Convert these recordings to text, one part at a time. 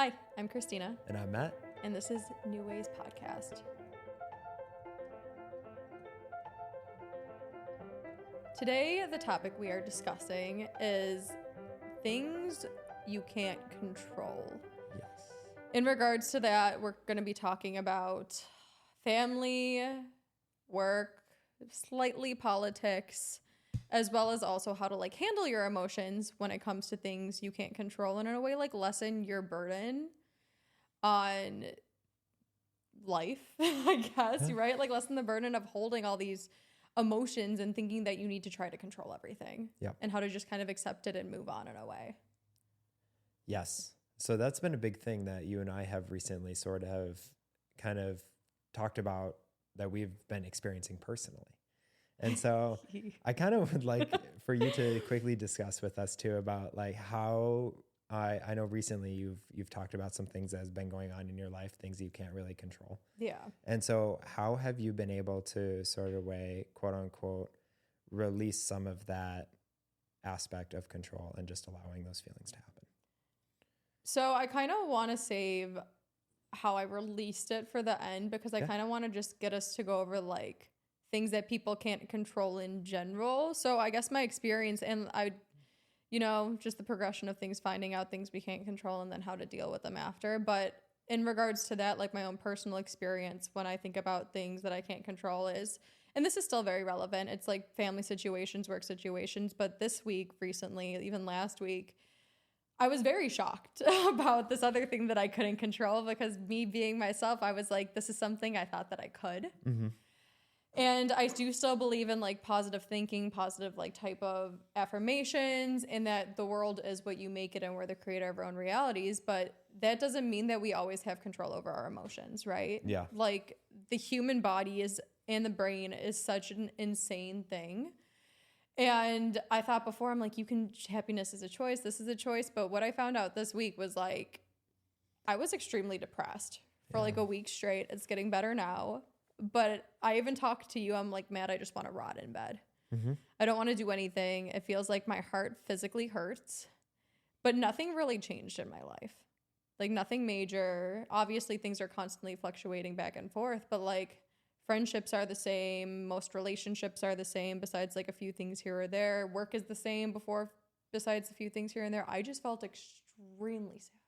Hi, I'm Christina. And I'm Matt. And this is New Wayz Podcast. Today, the topic we are discussing is things you can't control. Yes. In regards to that, we're going to be talking about family, work, slightly politics, as well as also how to handle your emotions when it comes to things you can't control, and in a way lessen your burden on life, I guess, Yeah. right? Lessen the burden of holding all these emotions and thinking that you need to try to control everything. Yeah. And how to just kind of accept it and move on in a way. Yes. So that's been a big thing that you and I have recently sort of kind of talked about that we've been experiencing personally. And so I kind of would like for you to quickly discuss with us too about how I know recently you've talked about some things that has been going on in your life, things you can't really control. Yeah. And so how have you been able to sort of quote unquote, release some of that aspect of control and just allowing those feelings to happen? So I kind of want to save how I released it for the end, because I kind of want to just get us to go over things that people can't control in general. So I guess my experience and just the progression of things, finding out things we can't control and then how to deal with them after. But in regards to that, my own personal experience when I think about things that I can't control is, and this is still very relevant, it's family situations, work situations. But this week, recently, even last week, I was very shocked about this other thing that I couldn't control, because me being myself, I was like, this is something I thought that I could. Mm-hmm. And I do still believe in positive thinking, positive type of affirmations, and that the world is what you make it and we're the creator of our own realities. But that doesn't mean that we always have control over our emotions, right? Yeah. The human body and the brain is such an insane thing. And I thought before, I'm happiness is a choice. This is a choice. But what I found out this week was I was extremely depressed for a week straight. It's getting better now. But I even talked to you. I'm Matt, I just want to rot in bed. Mm-hmm. I don't want to do anything. It feels like my heart physically hurts. But nothing really changed in my life. Nothing major. Obviously, things are constantly fluctuating back and forth. But friendships are the same. Most relationships are the same, besides a few things here or there. Work is the same besides a few things here and there. I just felt extremely sad.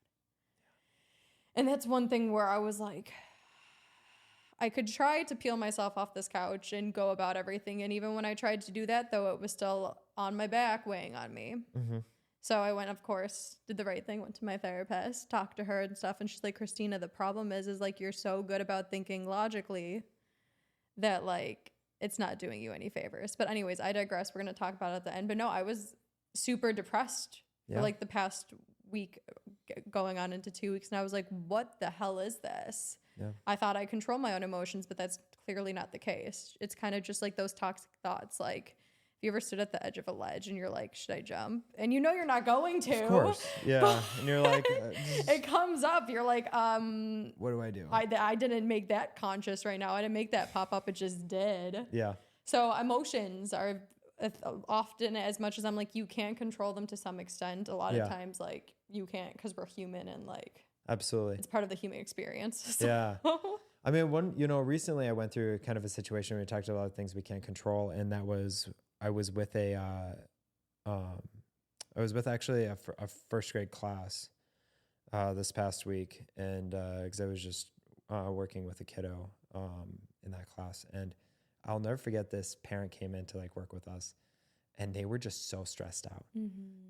And that's one thing where I was I could try to peel myself off this couch and go about everything. And even when I tried to do that, though, it was still on my back, weighing on me. Mm-hmm. So I went, of course, did the right thing, went to my therapist, talked to her and stuff. And she's like, Christina, the problem is you're so good about thinking logically that it's not doing you any favors. But anyways, I digress. We're going to talk about it at the end. But no, I was super depressed for the past week, going on into 2 weeks. And I was like, what the hell is this? Yeah. I thought I control my own emotions, but that's clearly not the case. It's kind of just those toxic thoughts. If you ever stood at the edge of a ledge and you're like, should I jump? And you're not going to. Of course. Yeah. And you're like, it comes up. You're like, what do I do? I didn't make that conscious right now. I didn't make that pop up. It just did. Yeah. So emotions are often, as much as I'm you can't control them to some extent. A lot of times, you can't, because we're human and absolutely. It's part of the human experience. So. Yeah. I mean, recently I went through kind of a situation where we talked about things we can't control. And that was, I was with actually a first grade class, this past week. And, cause I was just, working with a kiddo, in that class. And I'll never forget, this parent came in to work with us, and they were just so stressed out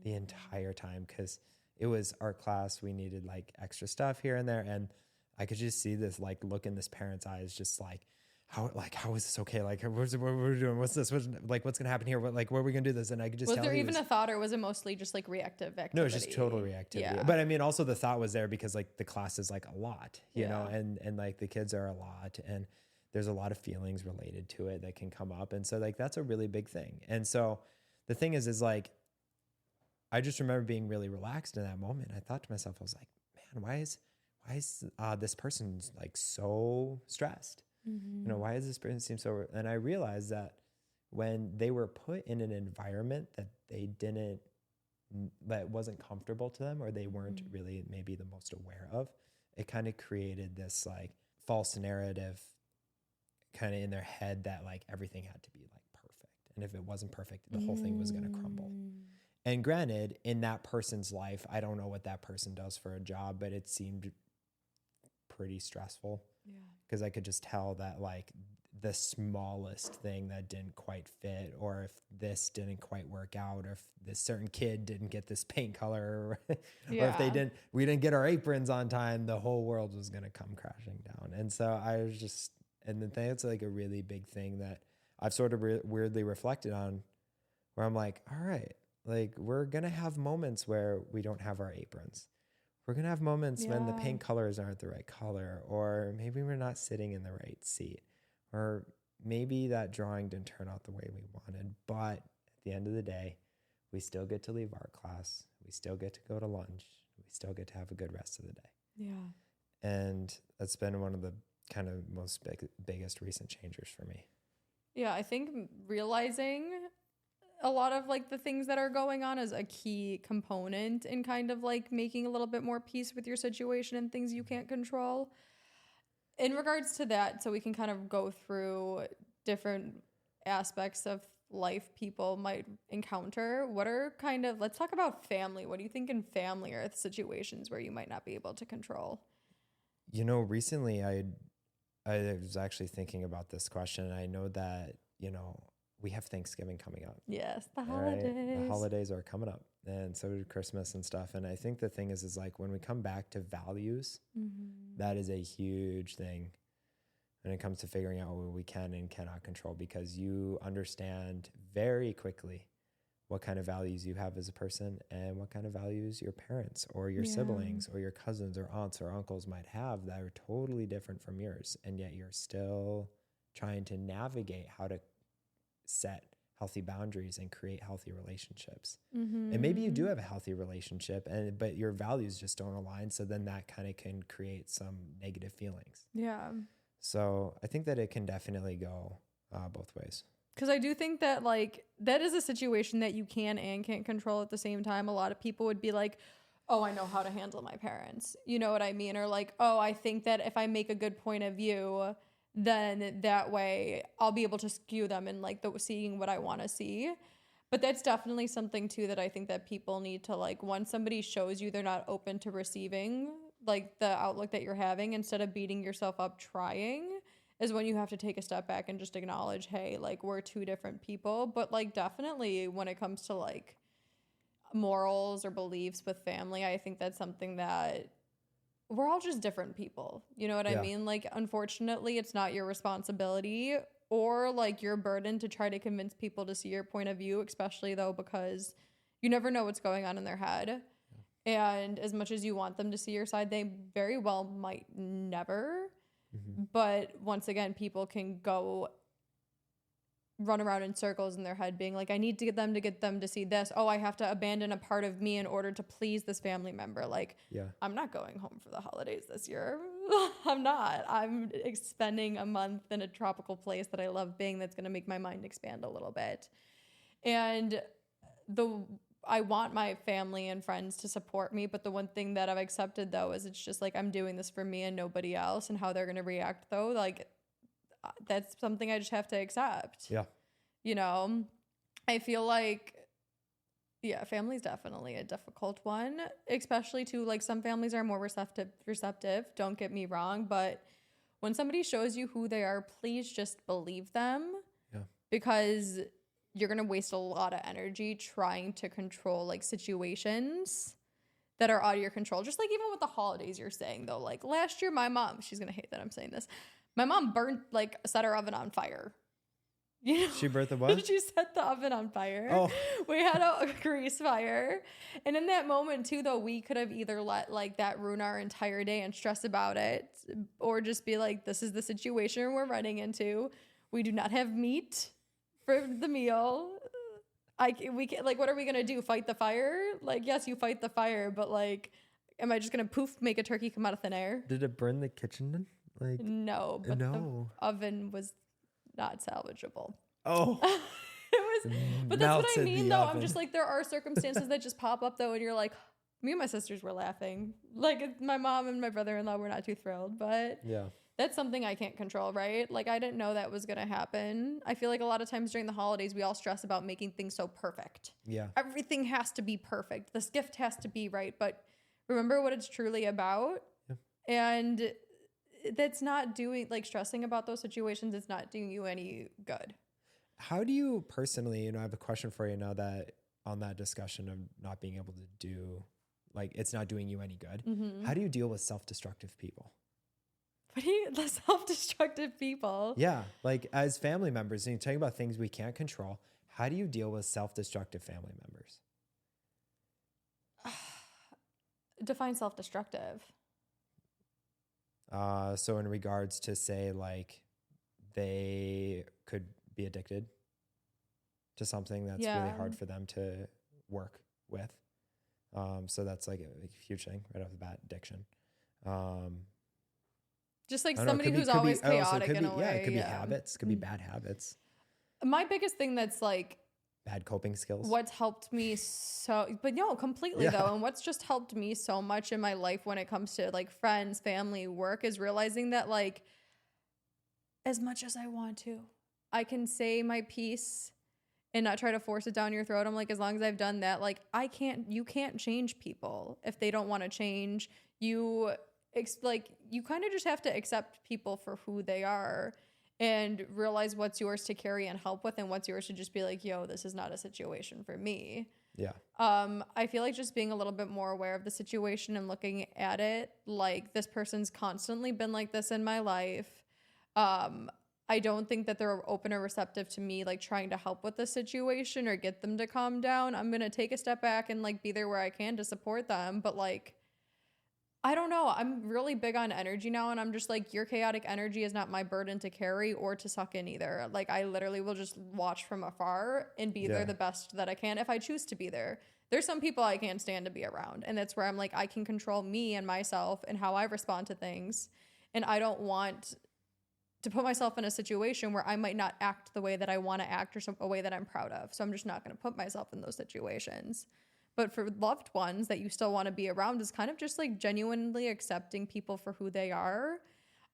the entire time. Cause it was our class. We needed extra stuff here and there. And I could just see this look in this parent's eyes, just how is this okay? What we're doing? What's this? What's going to happen here? Where are we going to do this? And I could just was tell there even a thought, or was it mostly just reactive activity? No, it was just total reactivity. Yeah. But I mean, also the thought was there because the class is a lot, you know, and the kids are a lot, and there's a lot of feelings related to it that can come up. And so that's a really big thing. And so the thing is I just remember being really relaxed in that moment. I thought to myself, I was like, man, why is this person so stressed? Mm-hmm. You know, why does this person seem so? And I realized that when they were put in an environment that they didn't that wasn't comfortable to them, or they weren't really maybe the most aware of, it kind of created this like false narrative kind of in their head that like everything had to be like perfect. And if it wasn't perfect, the whole thing was going to crumble. And granted, in that person's life, I don't know what that person does for a job, but it seemed pretty stressful. Yeah. Because I could just tell that like the smallest thing that didn't quite fit, or if this didn't quite work out, or if this certain kid didn't get this paint color, or if we didn't get our aprons on time, the whole world was going to come crashing down. And so I was just, and the thing, it's like a really big thing that I've sort of weirdly reflected on, where I'm like, all right, like we're going to have moments where we don't have our aprons. We're going to have moments when the paint colors aren't the right color, or maybe we're not sitting in the right seat, or maybe that drawing didn't turn out the way we wanted. But at the end of the day, we still get to leave art class. We still get to go to lunch. We still get to have a good rest of the day. Yeah. And that's been one of the kind of most biggest recent changers for me. Yeah, I think realizing a lot of like the things that are going on is a key component in kind of like making a little bit more peace with your situation and things you can't control. In regards to that, so we can kind of go through different aspects of life people might encounter. What are kind of, let's talk about family. What do you think in family are the situations where you might not be able to control? You know, recently I was actually thinking about this question. I know that, you know, we have Thanksgiving coming up. Yes, the holidays. Right? The holidays are coming up, and so did Christmas and stuff. And I think the thing is like when we come back to values, that is a huge thing when it comes to figuring out what we can and cannot control, because you understand very quickly what kind of values you have as a person and what kind of values your parents or your siblings or your cousins or aunts or uncles might have that are totally different from yours. And yet you're still trying to navigate how to set healthy boundaries and create healthy relationships. And maybe you do have a healthy relationship, but your values just don't align. So then that kind of can create some negative feelings. Yeah. So I think that it can definitely go both ways. Because I do think that like that is a situation that you can and can't control at the same time. A lot of people would be like, oh, I know how to handle my parents. You know what I mean? Or like, oh, I think that if I make a good point of view, then that way I'll be able to skew them in like seeing what I want to see. But that's definitely something too that I think that people need to like, once somebody shows you they're not open to receiving like the outlook that you're having, instead of beating yourself up trying, is when you have to take a step back and just acknowledge, hey, like we're two different people. But like definitely when it comes to like morals or beliefs with family, I think that's something that we're all just different people. You know what I mean? Like, unfortunately, it's not your responsibility or like your burden to try to convince people to see your point of view, especially though, because you never know what's going on in their head. And as much as you want them to see your side, they very well might never. But once again, people can go run around in circles in their head being like, I need to get them to see this. Oh, I have to abandon a part of me in order to please this family member. Like, I'm not going home for the holidays this year. I'm not. I'm spending a month in a tropical place that I love being, that's going to make my mind expand a little bit. And I want my family and friends to support me, but the one thing that I've accepted though is it's just like I'm doing this for me and nobody else, and how they're going to react though, like that's something I just have to accept. Yeah. You know, I feel like, family is definitely a difficult one, especially to like some families are more receptive. Don't get me wrong. But when somebody shows you who they are, please just believe them. Yeah. Because you're going to waste a lot of energy trying to control like situations that are out of your control. Just like even with the holidays you're saying though, like last year, my mom, she's going to hate that I'm saying this. My mom set her oven on fire. You know? She burnt the what? She set the oven on fire. Oh. We had a grease fire. And in that moment too, though, we could have either let like that ruin our entire day and stress about it, or just be like, this is the situation we're running into. We do not have meat for the meal. We can, like, what are we going to do? Fight the fire? Like, yes, you fight the fire, but like, am I just going to make a turkey come out of thin air? Did it burn the kitchen then? Like, no, but the oven was not salvageable. Oh. It was But that's what I mean, though. I'm just like, there are circumstances that just pop up, though, and you're like, me and my sisters were laughing. Like, my mom and my brother-in-law were not too thrilled, but yeah, that's something I can't control, right? Like, I didn't know that was going to happen. I feel like a lot of times during the holidays, we all stress about making things so perfect. yeah. Everything has to be perfect. This gift has to be right, but remember what it's truly about. Yeah. And that's not doing, like, stressing about those situations, it's not doing you any good. How do you personally, I have a question for you now that on that discussion of not being able to do, like, it's not doing you any good. Mm-hmm. How do you deal with self-destructive people? What do you, the self-destructive people? Yeah. Like, as family members, and you're talking about things we can't control, how do you deal with self-destructive family members? Define self-destructive. So in regards to, say, like, they could be addicted to something that's really hard for them to work with. So that's like a huge thing right off the bat, addiction. Just like somebody who's always chaotic in a way. Yeah, it could be habits, could be bad habits. My biggest thing that's like bad coping skills. What's helped me but no, completely though. And what's just helped me so much in my life when it comes to like friends, family, work is realizing that like as much as I want to, I can say my piece and not try to force it down your throat. I'm like, as long as I've done that, like you can't change people if they don't want to change. You kind of just have to accept people for who they are and realize what's yours to carry and help with and what's yours to just be like, yo, this is not a situation for me. Yeah. I feel like just being a little bit more aware of the situation and looking at it like this person's constantly been like this in my life. I don't think that they're open or receptive to me like trying to help with the situation or get them to calm down. I'm going to take a step back and like be there where I can to support them. But like, I don't know. I'm really big on energy now. And I'm just like, your chaotic energy is not my burden to carry or to suck in either. Like I literally will just watch from afar and be there the best that I can if I choose to be there. There's some people I can't stand to be around. And that's where I'm like, I can control me and myself and how I respond to things. And I don't want to put myself in a situation where I might not act the way that I want to act or a way that I'm proud of. So I'm just not going to put myself in those situations. But for loved ones that you still want to be around is kind of just like genuinely accepting people for who they are.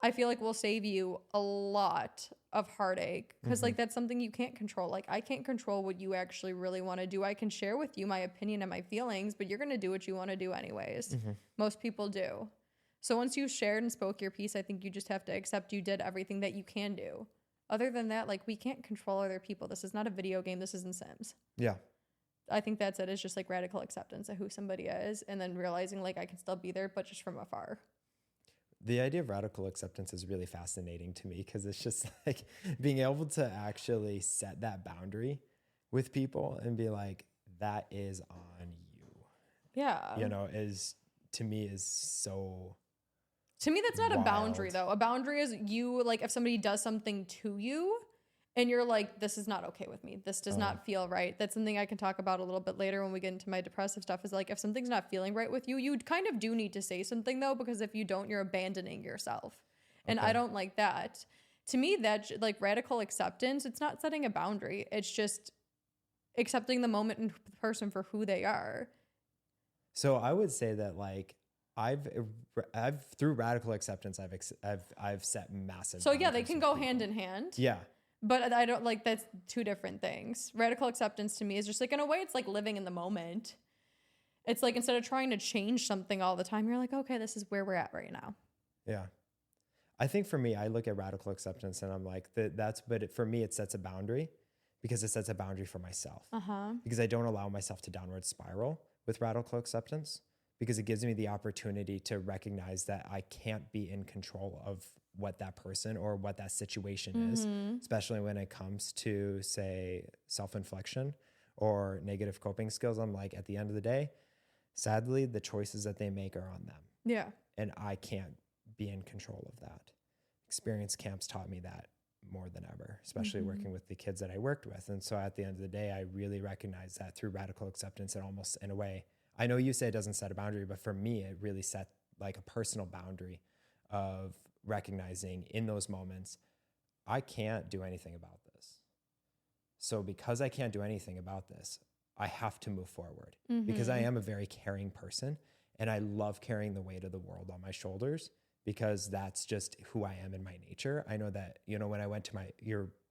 I feel like will save you a lot of heartache because like that's something you can't control. Like I can't control what you actually really want to do. I can share with you my opinion and my feelings, but you're going to do what you want to do anyways. Most people do. So once you shared and spoke your piece, I think you just have to accept you did everything that you can do. Other than that, like we can't control other people. This is not a video game. This isn't Sims. Yeah. I think that's it. It's just like radical acceptance of who somebody is and then realizing like I can still be there, but just from afar. The idea of radical acceptance is really fascinating to me because it's just like being able to actually set that boundary with people and be like, that is on you. Yeah. Is to me is so... To me, that's not wild. A boundary, though. A boundary is you, like, if somebody does something to you and you're like, this is not okay with me. This does not feel right. That's something I can talk about a little bit later when we get into my depressive stuff is like, if something's not feeling right with you, you kind of do need to say something, though, because if you don't, you're abandoning yourself. And I don't like that. To me, that, like, radical acceptance, it's not setting a boundary. It's just accepting the moment and the person for who they are. So I would say that, like, I've through radical acceptance, I've set massive. So yeah, they can go hand in hand. Yeah. But I don't like that's two different things. Radical acceptance to me is just like in a way it's like living in the moment. It's like instead of trying to change something all the time, you're like, okay, this is where we're at right now. Yeah. I think for me, I look at radical acceptance and I'm like, for me, it sets a boundary because it sets a boundary for myself. Because I don't allow myself to downward spiral with radical acceptance. Because it gives me the opportunity to recognize that I can't be in control of what that person or what that situation is, especially when it comes to, say, self-inflection or negative coping skills. I'm like, at the end of the day, sadly, the choices that they make are on them. Yeah. And I can't be in control of that. Experience camps taught me that more than ever, especially working with the kids that I worked with. And so at the end of the day, I really recognize that through radical acceptance and almost in a way, I know you say it doesn't set a boundary, but for me, it really set like a personal boundary of recognizing in those moments, I can't do anything about this. So because I can't do anything about this, I have to move forward because I Mm-hmm. am a very caring person and I love carrying the weight of the world on my shoulders because that's just who I am in my nature. I know that, you know, when I went to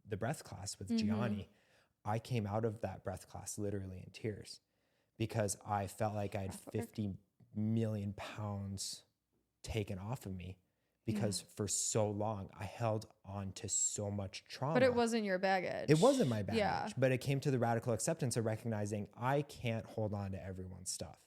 the breath class with Mm-hmm. Gianni, I came out of that breath class literally in tears because I felt like I had 50 million pounds taken off of me because for so long I held on to so much trauma. But it wasn't your baggage. It wasn't my baggage, but it came to the radical acceptance of recognizing I can't hold on to everyone's stuff.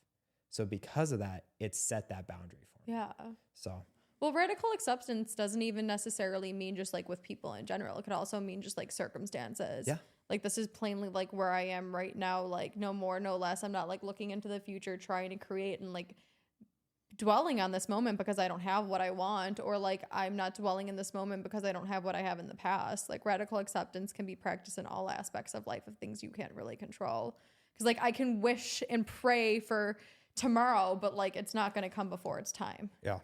So because of that, it set that boundary for me. Yeah. So, well, radical acceptance doesn't even necessarily mean just like with people in general. It could also mean just like circumstances. Yeah. Like this is plainly like where I am right now, like no more, no less. I'm not like looking into the future, trying to create and like dwelling on this moment because I don't have what I want, or like I'm not dwelling in this moment because I don't have what I have in the past. Like radical acceptance can be practiced in all aspects of life of things you can't really control. Because like I can wish and pray for tomorrow, but like it's not going to come before it's time. yeah.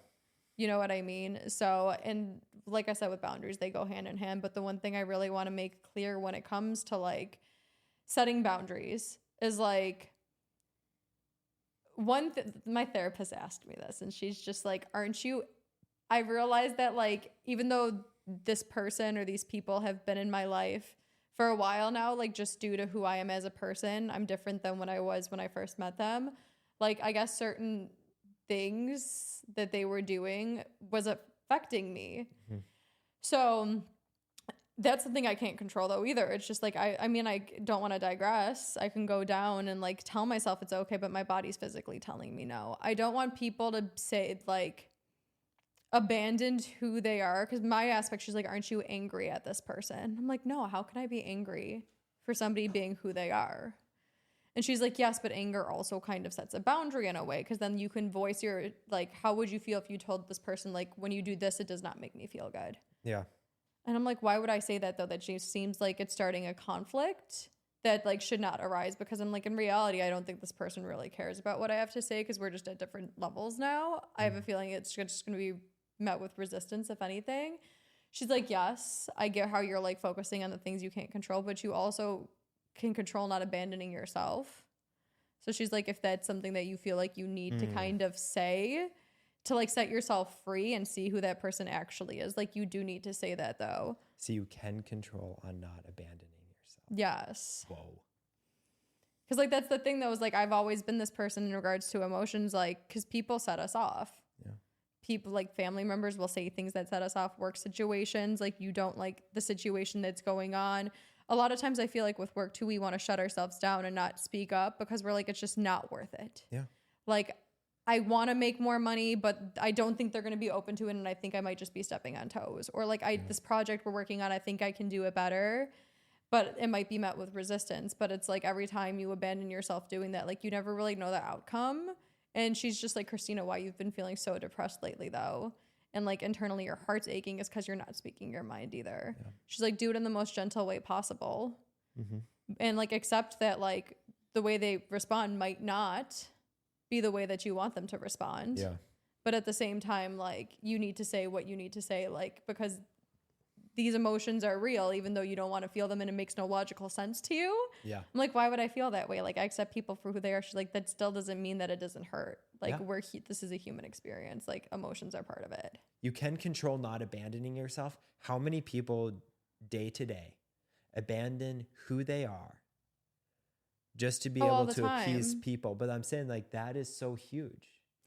You know what I mean? So, and like I said, with boundaries, they go hand in hand. But the one thing I really want to make clear when it comes to like setting boundaries is like, my therapist asked me this and she's just like, aren't you, I realized that like, even though this person or these people have been in my life for a while now, like just due to who I am as a person, I'm different than what I was when I first met them. Like, I guess certain things that they were doing was affecting me. Mm-hmm. So that's something I can't control though either. It's just like, I mean, I don't want to digress. I can go down and like tell myself it's okay, but my body's physically telling me no. I don't want people to say like abandoned who they are. Cause my aspect, she's like, aren't you angry at this person? I'm like, no, how can I be angry for somebody being who they are? And she's like, yes, but anger also kind of sets a boundary in a way. Cause then you can voice your, like, how would you feel if you told this person, like, when you do this, it does not make me feel good. Yeah. And I'm like, why would I say that though? That just seems like it's starting a conflict that like should not arise, because I'm like, in reality, I don't think this person really cares about what I have to say because we're just at different levels now. I have a feeling it's just going to be met with resistance, if anything. She's like, yes, I get how you're like focusing on the things you can't control, but you also can control not abandoning yourself. So she's like, if that's something that you feel like you need to kind of say to like set yourself free and see who that person actually is, like you do need to say that though. So you can control on not abandoning yourself. Yes. Whoa. Because like that's the thing though, is like I've always been this person in regards to emotions, like because people set us off. Yeah. People like family members will say things that set us off, work situations, like you don't like the situation that's going on. A lot of times I feel like with work too, we want to shut ourselves down and not speak up because we're like, it's just not worth it. Yeah. Like I want to make more money, but I don't think they're going to be open to it. And I think I might just be stepping on toes, or like this project we're working on, I think I can do it better, but it might be met with resistance. But it's like every time you abandon yourself doing that, like you never really know the outcome. And she's just like, Christina, why you've been feeling so depressed lately though? And like internally your heart's aching is because you're not speaking your mind either. Yeah. She's like, do it in the most gentle way possible. Mm-hmm. And like accept that like the way they respond might not be the way that you want them to respond. Yeah. But at the same time, like you need to say what you need to say, like, because these emotions are real, even though you don't want to feel them and it makes no logical sense to you. Yeah. I'm like, why would I feel that way? Like I accept people for who they are. She's like, that still doesn't mean that it doesn't hurt. Like this is a human experience. Like emotions are part of it. You can control not abandoning yourself. How many people day to day abandon who they are just to be able to appease people? But I'm saying like that is so huge.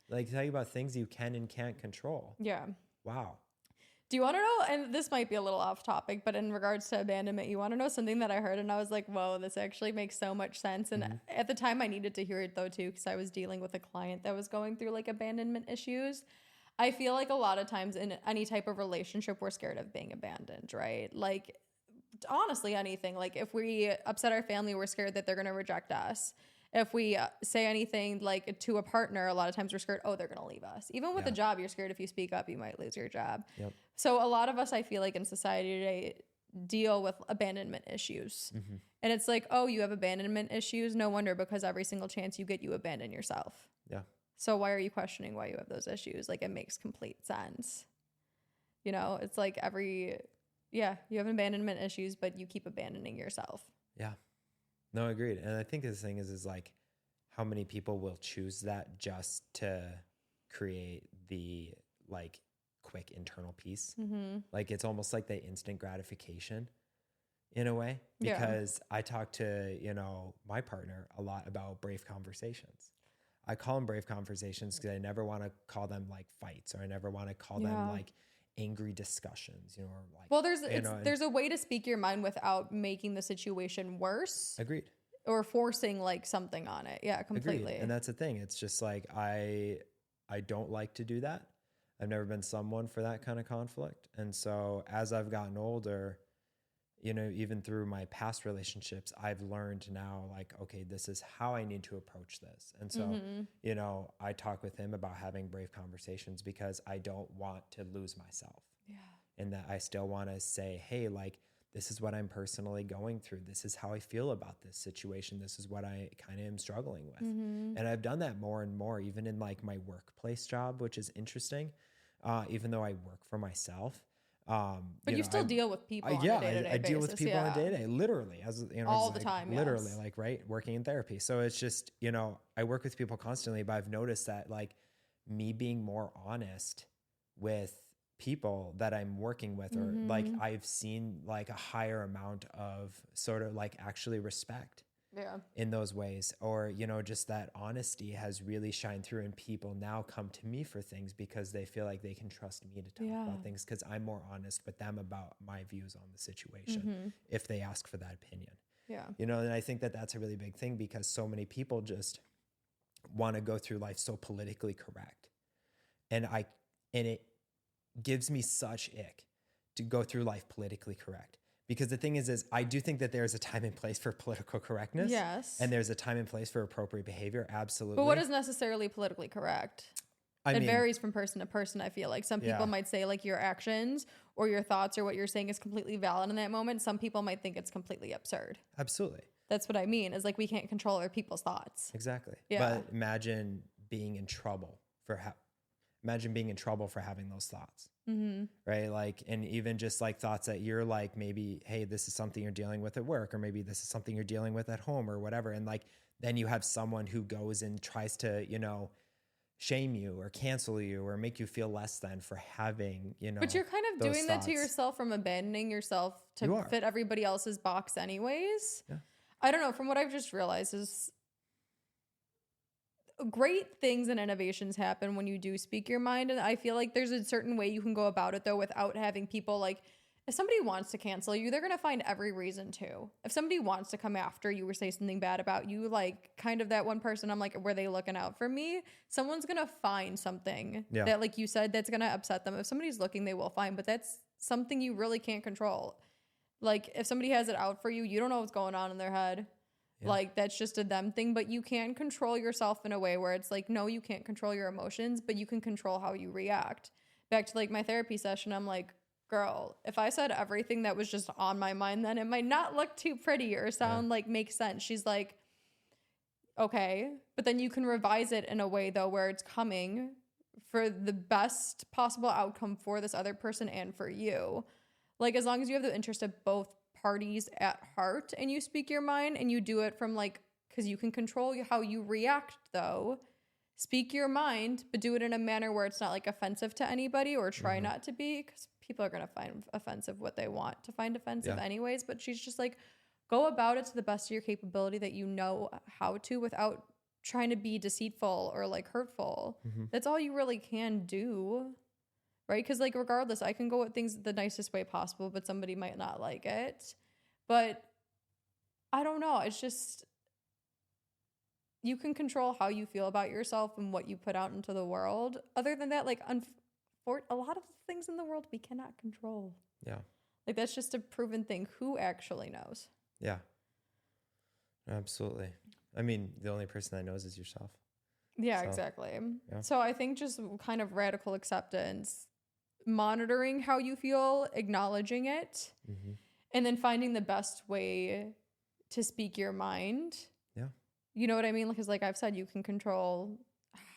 Like talking about things you can and can't control. Yeah. Wow. Do you want to know, and this might be a little off topic, but in regards to abandonment, you want to know something that I heard and I was like, whoa, this actually makes so much sense. And at the time I needed to hear it though too, because I was dealing with a client that was going through like abandonment issues. I feel like a lot of times in any type of relationship, we're scared of being abandoned, right? Like honestly, anything. Like if we upset our family, we're scared that they're going to reject us. If we say anything like to a partner, a lot of times we're scared, oh, they're going to leave us. Even with a job, you're scared if you speak up, you might lose your job. Yep. So a lot of us, I feel like in society today, deal with abandonment issues. Mm-hmm. And it's like, oh, you have abandonment issues? No wonder, because every single chance you get, you abandon yourself. Yeah. So why are you questioning why you have those issues? Like it makes complete sense. You know, it's like you have abandonment issues, but you keep abandoning yourself. Yeah. No, agreed. And I think the thing is like how many people will choose that just to create the like quick internal peace. Like it's almost like the instant gratification in a way, because I talk to, you know, my partner a lot about brave conversations. I call them brave conversations because I never want to call them like fights, or I never want to call them like angry discussions, you know, or like, well, there's a way to speak your mind without making the situation worse. Agreed. Or forcing like something on it. Yeah, completely. Agreed. And that's the thing. It's just like, I don't like to do that. I've never been someone for that kind of conflict. And so as I've gotten older, you know, even through my past relationships, I've learned now, like, okay, this is how I need to approach this. And so, you know, I talk with him about having brave conversations because I don't want to lose myself. Yeah. And that I still want to say, hey, like, this is what I'm personally going through. This is how I feel about this situation. This is what I kind of am struggling with. And I've done that more and more, even in like my workplace job, which is interesting. Even though I work for myself. But you still deal with people on a day-to-day basis. I deal with people on a day-to-day, literally, as you know, all the like, time, literally, like, right, working in therapy. So it's just, you know, I work with people constantly, but I've noticed that like me being more honest with people that I'm working with, or like I've seen like a higher amount of sort of like actually respect in those ways, or, you know, just that honesty has really shined through, and people now come to me for things because they feel like they can trust me to talk about things because I'm more honest with them about my views on the situation if they ask for that opinion. You know, and I think that that's a really big thing because so many people just want to go through life so politically correct. And it gives me such ick to go through life politically correct. Because the thing is I do think that there's a time and place for political correctness. Yes. And there's a time and place for appropriate behavior. Absolutely. But what is necessarily politically correct? It varies from person to person, I feel like. Some people might say like your actions or your thoughts or what you're saying is completely valid in that moment. Some people might think it's completely absurd. Absolutely. That's what I mean, is like we can't control other people's thoughts. Exactly. Yeah. But imagine being in trouble for having those thoughts. Right? Like, and even just like thoughts that you're like, maybe, hey, this is something you're dealing with at work, or maybe this is something you're dealing with at home or whatever. And like, then you have someone who goes and tries to, you know, shame you or cancel you or make you feel less than for having, you know, but you're kind of doing that to yourself from abandoning yourself to fit everybody else's box anyways. I don't know. From what I've just realized is great things and innovations happen when you do speak your mind. And I feel like there's a certain way you can go about it though, without having people like, if somebody wants to cancel you, they're going to find every reason to. If somebody wants to come after you or say something bad about you, like kind of that one person, I'm like, were they looking out for me? Someone's going to find something that, like you said, that's going to upset them. If somebody's looking, they will find, but that's something you really can't control. Like if somebody has it out for you, you don't know what's going on in their head. Like that's just a them thing, but you can control yourself in a way where it's like, no, you can't control your emotions, but you can control how you react. Back to like my therapy session, I'm like, girl, if I said everything that was just on my mind, then it might not look too pretty or sound like make sense. She's like, okay, but then you can revise it in a way though, where it's coming for the best possible outcome for this other person and for you. Like as long as you have the interest of both parties at heart and you speak your mind and you do it from like, because you can control how you react though, speak your mind, but do it in a manner where it's not like offensive to anybody, or try not to be, because people are going to find offensive what they want to find offensive anyways. But she's just like, go about it to the best of your capability that you know how to, without trying to be deceitful or like hurtful. That's all you really can do. Right? Because like regardless, I can go at things the nicest way possible, but somebody might not like it. But I don't know. It's just, you can control how you feel about yourself and what you put out into the world. Other than that, like a lot of things in the world we cannot control. Yeah. Like that's just a proven thing. Who actually knows? Yeah. Absolutely. I mean, the only person that knows is yourself. Yeah, exactly. Yeah. So I think just kind of radical acceptance, monitoring how you feel, acknowledging it, and then finding the best way to speak your mind. Yeah. You know what I mean? Because like I've said, you can control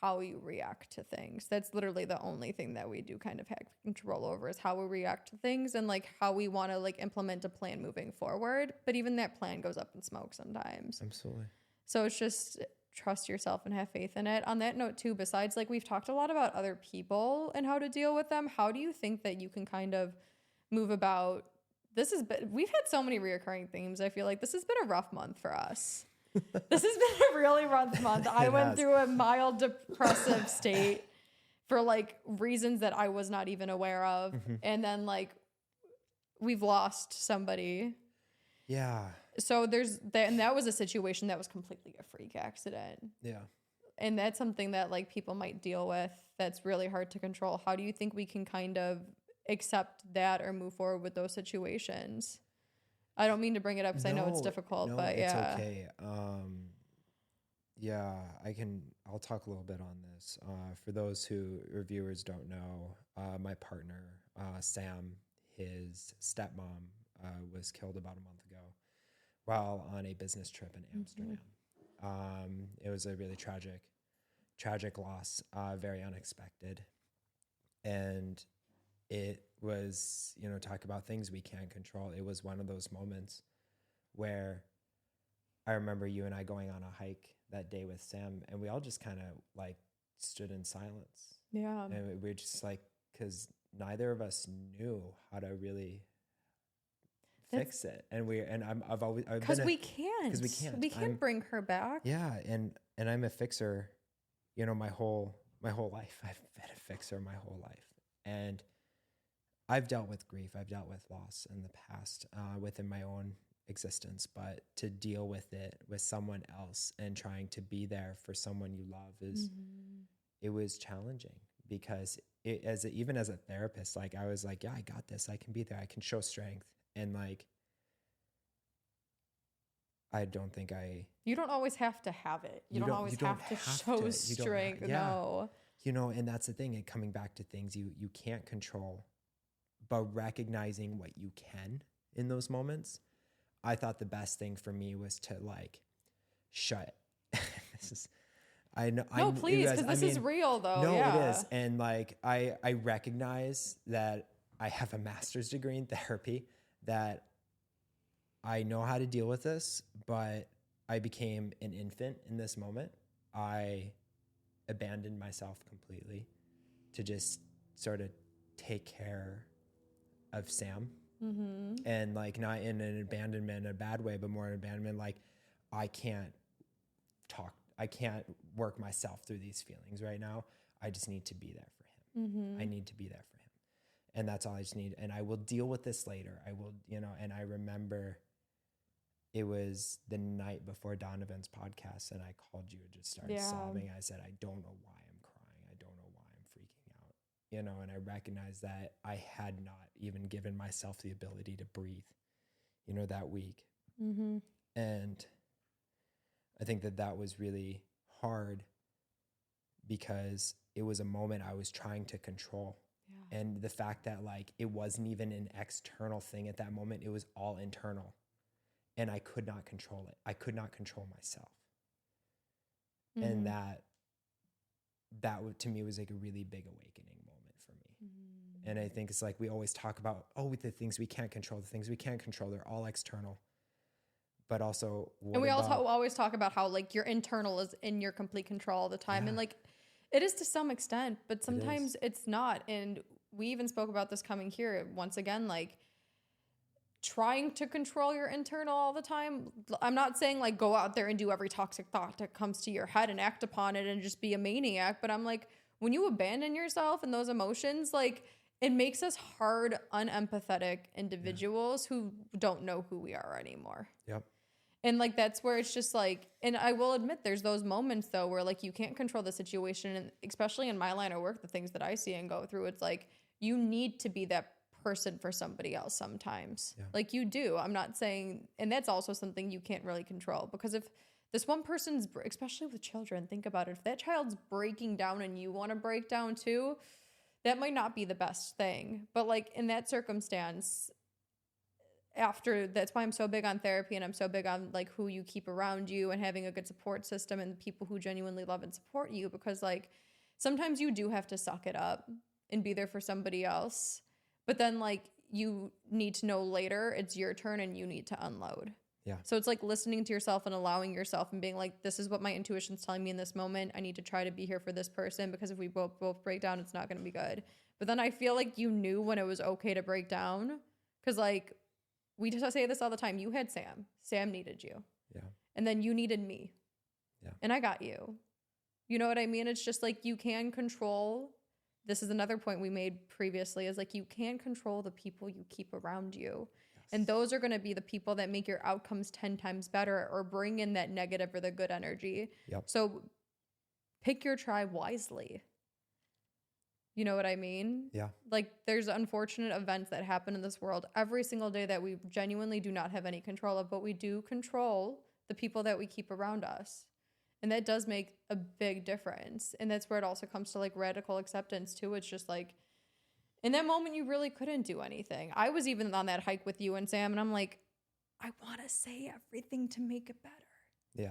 how you react to things. That's literally the only thing that we do kind of have control over, is how we react to things and like how we want to like implement a plan moving forward. But even that plan goes up in smoke sometimes. Absolutely. So it's just trust yourself and have faith in it. On that note too, besides like we've talked a lot about other people and how to deal with them, how do you think that you can kind of move about we've had so many reoccurring themes. I feel like this has been a rough month for us. This has been a really rough month. I went through a mild depressive state for like reasons that I was not even aware of. Mm-hmm. And then like we've lost somebody. Yeah. So there's that, and that was a situation that was completely a freak accident. Yeah. And that's something that like people might deal with that's really hard to control. How do you think we can kind of accept that or move forward with those situations? I don't mean to bring it up because I know it's difficult, but yeah. It's okay. Yeah, I'll talk a little bit on this. For those who reviewers don't know, my partner, Sam, his stepmom, was killed about a month ago while on a business trip in Amsterdam. Mm-hmm. It was a really tragic loss, very unexpected. And it was, talk about things we can't control. It was one of those moments where I remember you and I going on a hike that day with Sam, and we all just kind of like stood in silence. Yeah. And we were just like, because neither of us knew how to really fix it. And because we can't. We can't bring her back. Yeah. And I'm a fixer, my whole life. I've been a fixer my whole life. And I've dealt with grief. I've dealt with loss in the past within my own existence, but to deal with it with someone else and trying to be there for someone you love it was challenging, because even as a therapist, like I was like, yeah, I got this. I can be there. I can show strength. And like, I don't think you don't always have to have it. You don't always have to show strength. No. And that's the thing. And coming back to things you can't control, but recognizing what you can in those moments. I thought the best thing for me was to like shut. I know. No, please, because this is real though. No, yeah. It is. And like, I recognize that I have a master's degree in therapy, that I know how to deal with this, but I became an infant in this moment. I abandoned myself completely to just sort of take care of Sam. Mm-hmm. And like, not in an abandonment in a bad way, but more an abandonment like, I can't work myself through these feelings right now. I just need to be there for him. Mm-hmm. I need to be there for him. And that's all I just need. And I will deal with this later. I will, and I remember it was the night before Donovan's podcast, and I called you and just started sobbing. I said, I don't know why I'm crying. I don't know why I'm freaking out, and I recognized that I had not even given myself the ability to breathe, that week. Mm-hmm. And I think that was really hard, because it was a moment I was trying to control. Yeah. And the fact that like, it wasn't even an external thing at that moment, it was all internal. And I could not control it. I could not control myself. Mm-hmm. And that to me was like a really big awakening moment for me. Mm-hmm. And I think it's like, we always talk about, the things we can't control, they're all external. But also, and we also always talk about how like your internal is in your complete control all the time. Yeah. And like, it is to some extent, but sometimes it's not. And we even spoke about this coming here once again, like, trying to control your internal all the time. I'm not saying like go out there and do every toxic thought that comes to your head and act upon it and just be a maniac. But I'm like, when you abandon yourself and those emotions, like it makes us hard, unempathetic individuals who don't know who we are anymore. Yep. And like, that's where it's just like, and I will admit there's those moments though, where like you can't control the situation. And especially in my line of work, the things that I see and go through, it's like, you need to be that person for somebody else sometimes. Yeah. Like you do. I'm not saying, and that's also something you can't really control, because if this one person's, especially with children, think about it. If that child's breaking down and you want to break down too, that might not be the best thing. But like in that circumstance, that's why I'm so big on therapy, and I'm so big on like who you keep around you and having a good support system and people who genuinely love and support you, because like sometimes you do have to suck it up and be there for somebody else, but then like you need to know later it's your turn and you need to unload. Yeah. So it's like listening to yourself and allowing yourself and being like, this is what my intuition's telling me in this moment. I need to try to be here for this person, because if we both break down, it's not going to be good. But then I feel like you knew when it was okay to break down, because like we just say this all the time. You had Sam. Sam needed you. Yeah. And then you needed me. Yeah. And I got you. You know what I mean? It's just like you can control. This is another point we made previously, is like you can control the people you keep around you. Yes. And those are going to be the people that make your outcomes 10 times better or bring in that negative or the good energy. Yep. So pick your tribe wisely. You know what I mean? Yeah. Like there's unfortunate events that happen in this world every single day that we genuinely do not have any control of, but we do control the people that we keep around us. And that does make a big difference. And that's where it also comes to like radical acceptance too. It's just like in that moment, you really couldn't do anything. I was even on that hike with you and Sam, and I'm like, I want to say everything to make it better. Yeah.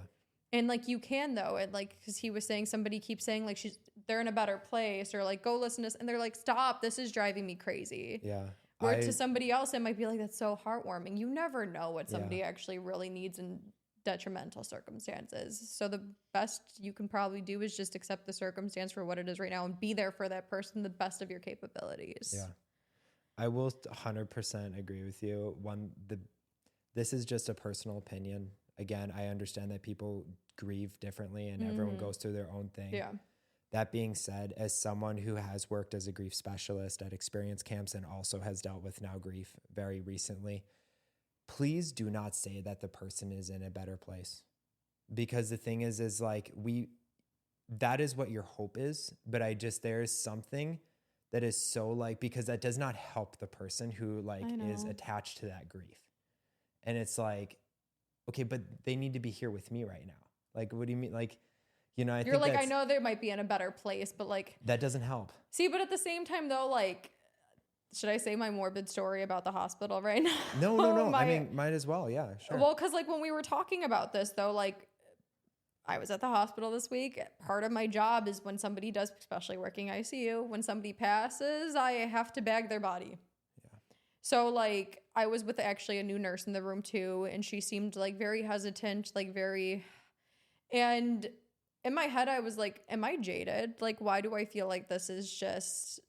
And like you can though, and like because he was saying, somebody keeps saying like they're in a better place, or like go listen to this, and they're like, stop, this is driving me crazy. Yeah. Where to somebody else it might be like, that's so heartwarming. You never know what somebody actually really needs in detrimental circumstances. So the best you can probably do is just accept the circumstance for what it is right now and be there for that person the best of your capabilities. Yeah. I will 100% agree with you. This is just a personal opinion. Again, I understand that people grieve differently and everyone goes through their own thing. Yeah. That being said, as someone who has worked as a grief specialist at experience camps and also has dealt with now grief very recently, please do not say that the person is in a better place. Because the thing is like that is what your hope is. But there is something that is so like, because that does not help the person who like is attached to that grief. And it's like, okay, but they need to be here with me right now. Like, what do you mean? Like, you know, you're like, I know they might be in a better place, but like that doesn't help. See, but at the same time though, like, should I say my morbid story about the hospital right now? No. I mean, might as well. Yeah, sure. Well, because like when we were talking about this though, like I was at the hospital this week. Part of my job is when somebody does, especially working ICU, when somebody passes, I have to bag their body. Yeah. So like I was with actually a new nurse in the room too, and she seemed like very hesitant, and in my head I was like, am I jaded? Like, why do I feel like this is just,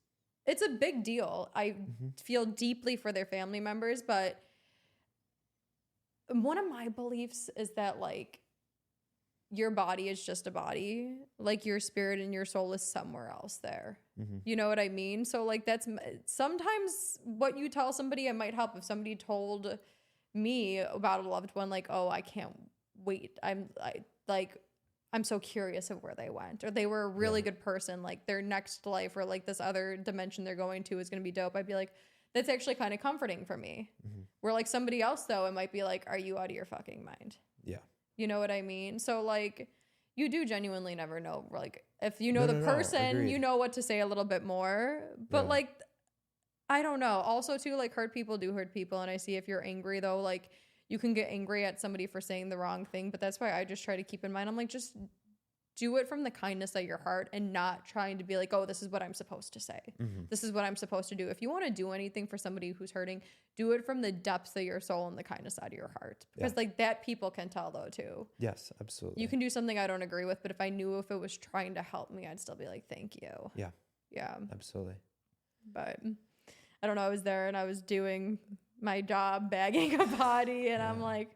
it's a big deal. I feel deeply for their family members, but one of my beliefs is that like your body is just a body, like your spirit and your soul is somewhere else there. You know what I mean? So like that's sometimes what you tell somebody, it might help. If somebody told me about a loved one, like, oh, I can't wait, I'm so curious of where they went, or they were a really good person, like their next life or like this other dimension they're going to is going to be dope, I'd be like, that's actually kind of comforting for me. Where like somebody else though, it might be like, are you out of your fucking mind? Yeah. You know what I mean? So like you do genuinely never know, like if you know the person, you know what to say a little bit more, but like I don't know. Also too, like hurt people do hurt people, and I see if you're angry though, like you can get angry at somebody for saying the wrong thing, but that's why I just try to keep in mind, I'm like, just do it from the kindness of your heart and not trying to be like, oh, this is what I'm supposed to say. This is what I'm supposed to do. If you want to do anything for somebody who's hurting, do it from the depths of your soul and the kindness out of your heart. Because like that people can tell though too. Yes, absolutely. You can do something I don't agree with, but if I knew if it was trying to help me, I'd still be like, thank you. Yeah. Yeah. Absolutely. But I don't know. I was there and I was doing my job bagging a body, and I'm like,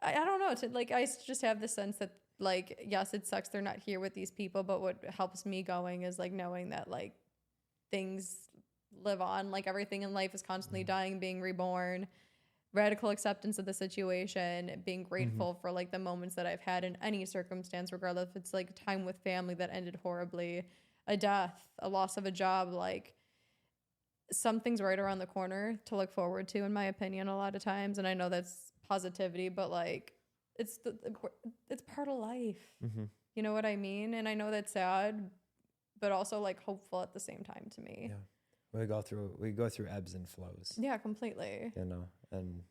I don't know, I just have the sense that like, yes, it sucks they're not here with these people, but what helps me going is like knowing that like things live on, like everything in life is constantly dying, being reborn, radical acceptance of the situation, being grateful for like the moments that I've had in any circumstance, regardless if it's like time with family that ended horribly, a death, a loss of a job, like something's right around the corner to look forward to, in my opinion, a lot of times. And I know that's positivity, but like it's part of life. You know what I mean? And I know that's sad, but also like hopeful at the same time to me. we go through ebbs and flows. Yeah, completely. You know, and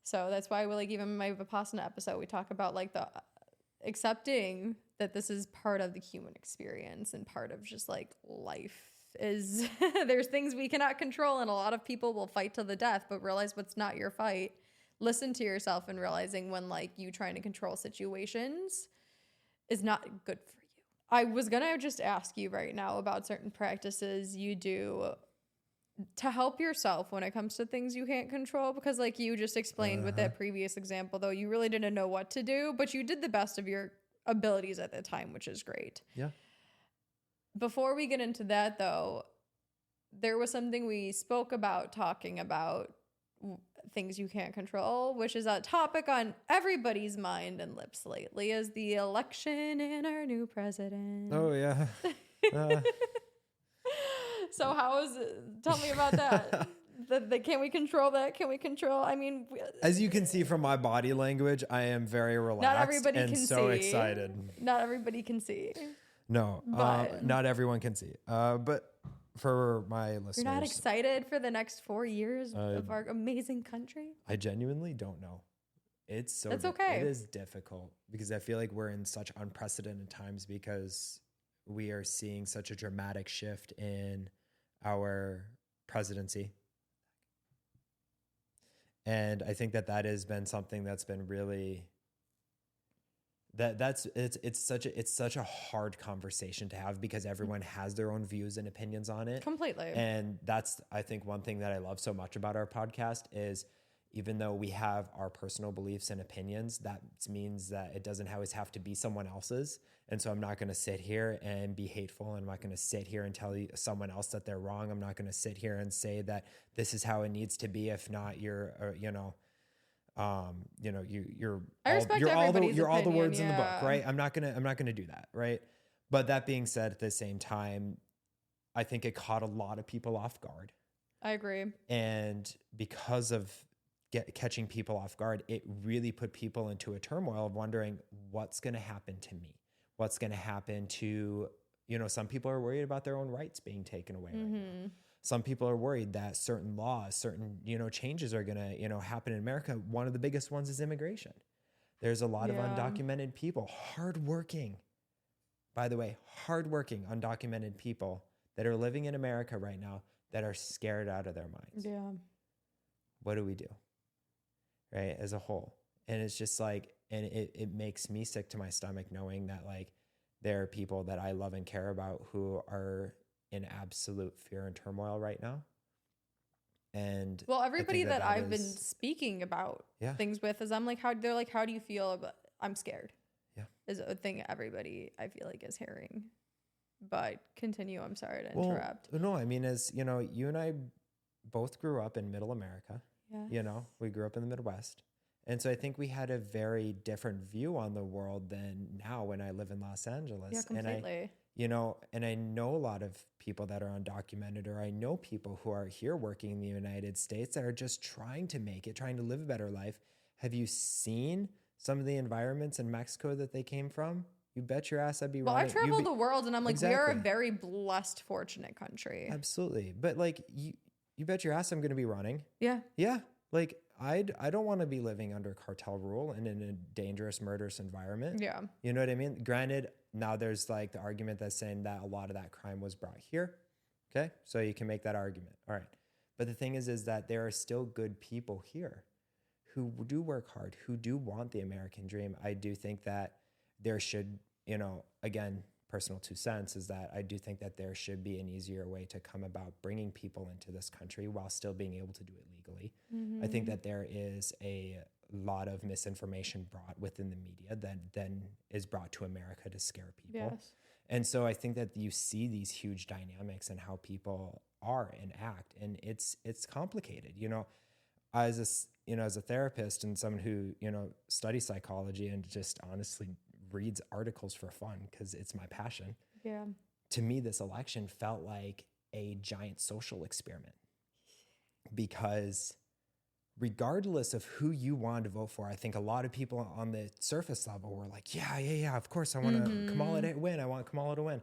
so that's why we like even in my Vipassana episode we talk about like the accepting that this is part of the human experience and part of just like life is there's things we cannot control, and a lot of people will fight to the death, but realize what's not your fight. Listen to yourself and realizing when like you trying to control situations is not good for you. I was gonna just ask you right now about certain practices you do to help yourself when it comes to things you can't control, because like you just explained with that previous example, though, you really didn't know what to do, but you did the best of your abilities at the time, which is great. Yeah. Before we get into that, though, there was something we spoke about talking about things you can't control, which is a topic on everybody's mind and lips lately, is the election and our new president. Oh yeah. So how is it? Tell me about that. Can we control that? Can we control? I mean, as you can see from my body language, I am very relaxed not everybody and can so see. excited. Not everybody can see. No, not everyone can see. But for my listeners, you're not excited for the next 4 years of our amazing country? I genuinely don't know. It's okay. It is difficult because I feel like we're in such unprecedented times because we are seeing such a dramatic shift in our presidency. And I think that has been something that's been really it's such a hard conversation to have because everyone has their own views and opinions on it. Completely. And that's, I think, one thing that I love so much about our podcast is even though we have our personal beliefs and opinions, that means that it doesn't always have to be someone else's. And so I'm not going to sit here and be hateful. I'm not going to sit here and tell someone else that they're wrong. I'm not going to sit here and say that this is how it needs to be. If not, you're all the words in the book, right? I'm not gonna do that, right? But that being said, at the same time, I think it caught a lot of people off guard. I agree. And because of catching people off guard, it really put people into a turmoil of wondering what's going to happen to me. What's going to happen to, some people are worried about their own rights being taken away right now. Some people are worried that certain laws, certain, changes are going to, happen in America. One of the biggest ones is immigration. There's a lot of undocumented people, hardworking undocumented people that are living in America right now that are scared out of their minds. Yeah. What do we do? Right? As a whole. And it's just like, and it makes me sick to my stomach knowing that like there are people that I love and care about who are in absolute fear and turmoil right now. And well, everybody that I've been speaking about things with is I'm like, how do you feel about, I'm scared. Yeah. Is a thing everybody I feel like is hearing. But continue. I'm sorry to interrupt. No, I mean, as you know, you and I both grew up in middle America. Yeah. We grew up in the Midwest. And so I think we had a very different view on the world than now when I live in Los Angeles. Yeah, completely. And I know a lot of people that are undocumented, or I know people who are here working in the United States that are just trying to make it, trying to live a better life. Have you seen some of the environments in Mexico that they came from? You bet your ass I'd be wrong. Well, I traveled the world and I'm like, we are a very blessed, fortunate country. Absolutely. But like, you bet your ass I'm going to be running. Yeah. Yeah. Like, I don't want to be living under cartel rule and in a dangerous, murderous environment. Yeah. You know what I mean? Granted, now there's like the argument that's saying that a lot of that crime was brought here. Okay. So you can make that argument. All right. But the thing is that there are still good people here who do work hard, who do want the American dream. I do think that there should, again, personal 2 cents is that I do think that there should be an easier way to come about bringing people into this country while still being able to do it legally. I think that there is a lot of misinformation brought within the media that then is brought to America to scare people. Yes. And so I think that you see these huge dynamics and how people are and act, and it's complicated. As a therapist and someone who, studies psychology and just honestly reads articles for fun because it's my passion. Yeah. To me, this election felt like a giant social experiment because regardless of who you wanted to vote for, I think a lot of people on the surface level were like, yeah, of course I want Kamala to win. I want Kamala to win.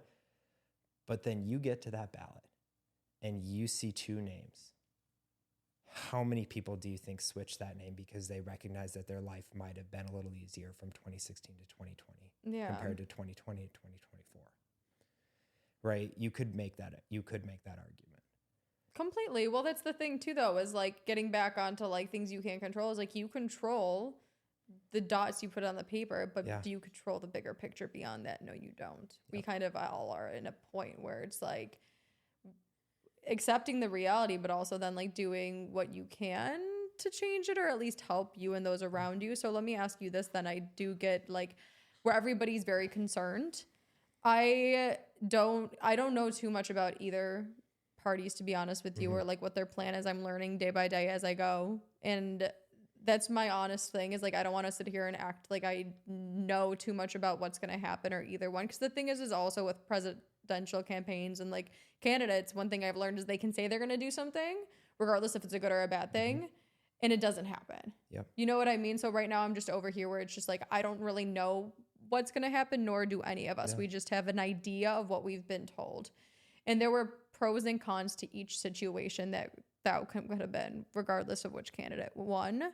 But then you get to that ballot and you see two names, how many people do you think switch that name because they recognize that their life might have been a little easier from 2016 to 2020 compared to 2020 to 2024? Right? You could make that argument. Completely. Well, that's the thing too, though, is like getting back onto like things you can't control is like you control the dots you put on the paper, but do you control the bigger picture beyond that? No, you don't. We kind of all are in a point where it's like accepting the reality, but also then like doing what you can to change it or at least help you and those around you. So let me ask you this then. I do get like where everybody's very concerned. I don't know too much about either parties, to be honest with you, or like what their plan is. I'm learning day by day as I go. And that's my honest thing is like, I don't want to sit here and act like I know too much about what's going to happen or either one. Because the thing is also with presidential campaigns and like candidates, one thing I've learned is they can say they're going to do something regardless if it's a good or a bad thing. And it doesn't happen. Yep. You know what I mean? So right now I'm just over here where it's just like, I don't really know what's going to happen, nor do any of us. We just have an idea of what we've been told. And there were pros and cons to each situation that the outcome could have been, regardless of which candidate won.